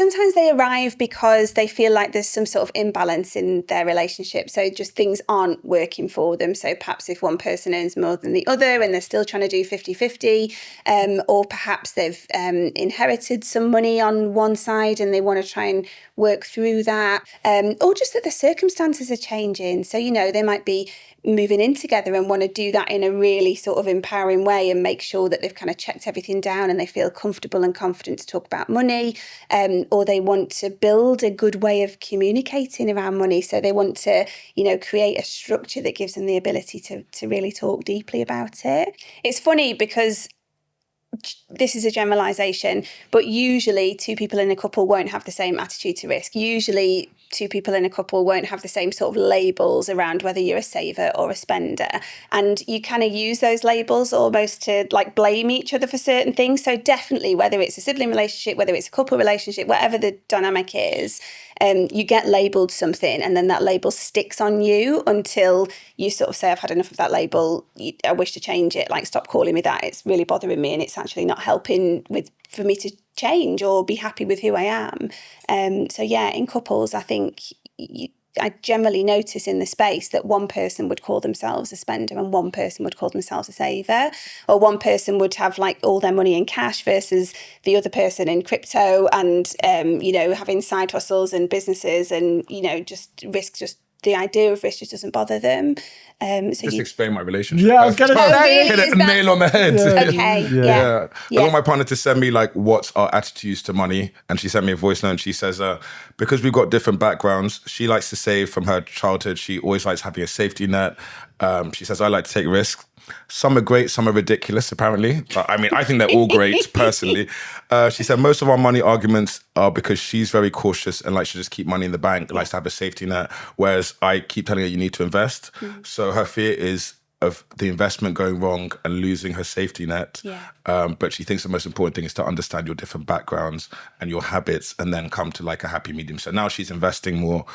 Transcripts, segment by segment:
sometimes they arrive because they feel like there's some sort of imbalance in their relationship. So just things aren't working for them. So perhaps if one person earns more than the other and they're still trying to do 50-50, or perhaps they've inherited some money on one side and they want to try and work through that, or just that the circumstances are changing. So, they might be moving in together and want to do that in a really sort of empowering way and make sure that they've kind of checked everything down and they feel comfortable and confident to talk about money, or they want to build a good way of communicating around money. So they want to, create a structure that gives them the ability to really talk deeply about it. It's funny because this is a generalization, but usually two people in a couple won't have the same attitude to risk. Usually two people in a couple won't have the same sort of labels around whether you're a saver or a spender. And you kind of use those labels almost to like blame each other for certain things. So definitely, whether it's a sibling relationship, whether it's a couple relationship, whatever the dynamic is, you get labelled something and then that label sticks on you until you sort of say, I've had enough of that label. I wish to change it. Like, stop calling me that. It's really bothering me and it's actually not helping for me to change or be happy with who I am. So yeah, in couples, I think I generally notice in the space that one person would call themselves a spender and one person would call themselves a saver, or one person would have like all their money in cash versus the other person in crypto and, having side hustles and businesses and, just risk, just the idea of risk just doesn't bother them. Explain my relationship. Yeah, I was going to say. Hit a nail on the head. Yeah. Okay, yeah. I want my partner to send me like what's our attitudes to money, and she sent me a voice note and she says, because we've got different backgrounds, she likes to save from her childhood. She always likes having a safety net. She says, I like to take risks. Some are great, some are ridiculous, apparently. But I mean, I think they're all great, personally. She said most of our money arguments are because she's very cautious and likes to just keep money in the bank, likes to have a safety net, whereas I keep telling her you need to invest. So her fear is of the investment going wrong and losing her safety net. But she thinks the most important thing is to understand your different backgrounds and your habits and then come to like a happy medium. So now she's investing more.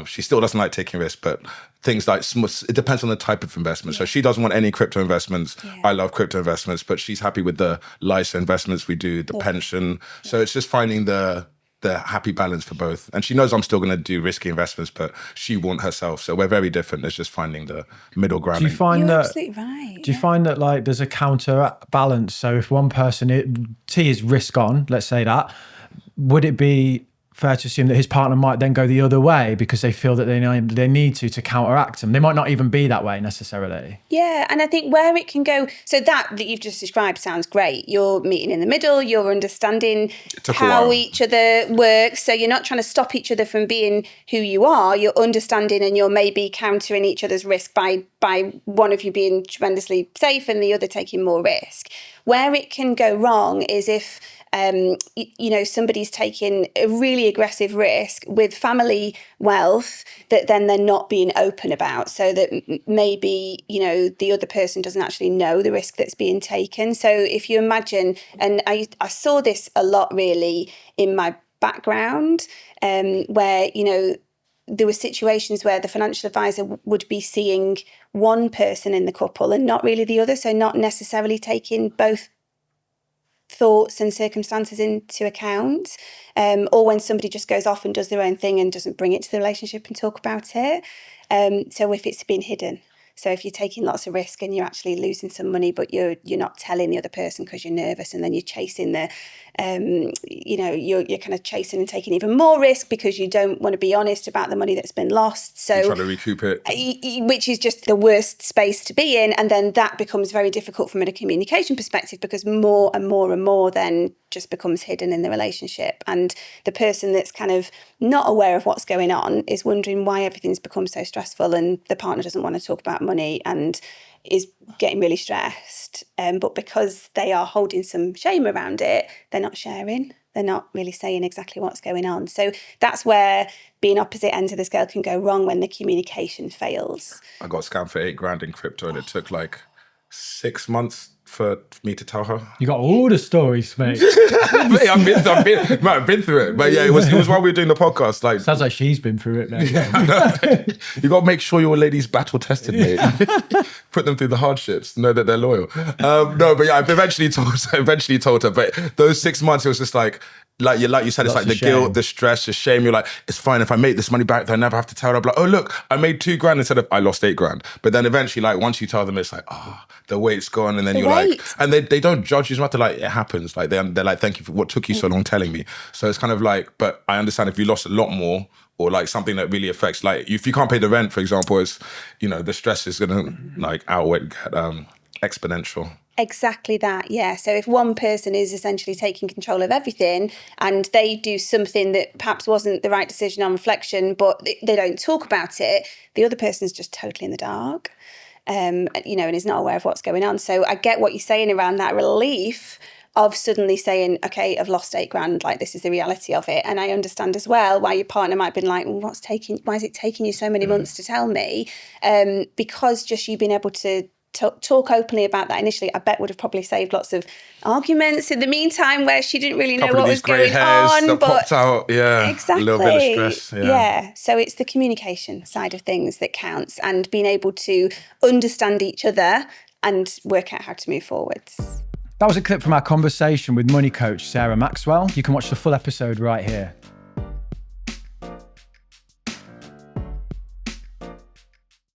She still doesn't like taking risks, but things like, it depends on the type of investment. So she doesn't want any crypto investments. I love crypto investments, but she's happy with the LISA investments we do, the pension. So it's just finding the happy balance for both. And she knows I'm still going to do risky investments, but she won't herself. So we're very different. It's just finding the middle ground. Do you find You're absolutely right. Do you find that like there's a counterbalance? So if one person, T is risk on, let's say that, would it be fair to assume that his partner might then go the other way because they feel that they need to counteract them? They might not even be that way necessarily. Yeah, and I think where it can go, so that you've just described sounds great. You're meeting in the middle, you're understanding how each other works. So you're not trying to stop each other from being who you are. You're understanding and you're maybe countering each other's risk by one of you being tremendously safe and the other taking more risk. Where it can go wrong is if somebody's taking a really aggressive risk with family wealth that then they're not being open about, so that maybe, the other person doesn't actually know the risk that's being taken. So if you imagine, and I saw this a lot really in my background, where, there were situations where the financial advisor would be seeing one person in the couple and not really the other. So not necessarily taking both thoughts and circumstances into account, or when somebody just goes off and does their own thing and doesn't bring it to the relationship and talk about it. So if it's been hidden, so if you're taking lots of risk and you're actually losing some money, but you're not telling the other person because you're nervous, and then you're chasing you're kind of chasing and taking even more risk because you don't want to be honest about the money that's been lost. So you're trying to recoup it, which is just the worst space to be in. And then that becomes very difficult from a communication perspective because more and more and more then just becomes hidden in the relationship. And the person that's kind of not aware of what's going on is wondering why everything's become so stressful, and the partner doesn't want to talk about money and is getting really stressed. But because they are holding some shame around it, they're not sharing. They're not really saying exactly what's going on. So that's where being opposite ends of the scale can go wrong, when the communication fails. I got scammed for $8,000 in crypto, and it took like 6 months for me to tell her. You got all the stories, mate. Mate, I've been through it. But yeah, it was while we were doing the podcast. Like, sounds like she's been through it now. You got to make sure your ladies battle tested, mate. Put them through the hardships. Know that they're loyal. No, but yeah, I've eventually told her. But those 6 months, it was just like, like you said, it's Lots like of the guilt, shame. the stress, the shame. You're like, it's fine if I make this money back, they'll never have to tell her. I'm like, oh look, I made $2,000 instead of I lost $8,000. But then eventually, like once you tell them, it's like, oh, the weight's gone, and then you're like, weight. and they don't judge you as much. They're like, it happens. Like they're like, thank you for what took you so long telling me. So it's kind of like, but I understand if you lost a lot more, or like something that really affects, like if you can't pay the rent, for example, it's, you know, the stress is gonna like outweigh exponential. Exactly that, yeah. So if one person is essentially taking control of everything and they do something that perhaps wasn't the right decision on reflection, but they don't talk about it, the other person's just totally in the dark, you know, and is not aware of what's going on. So I get what you're saying around that relief of suddenly saying, okay, I've lost $8,000, like this is the reality of it. And I understand as well why your partner might have been like, well, why is it taking you so many months to tell me? Because just you being able to talk openly about that initially, I bet would have probably saved lots of arguments in the meantime where she didn't really know Couple of what these was grey going hairs on. that popped out, yeah. Exactly. A little bit of stress, yeah. So it's the communication side of things that counts, and being able to understand each other and work out how to move forwards. That was a clip from our conversation with money coach Sarah Maxwell. You can watch the full episode right here.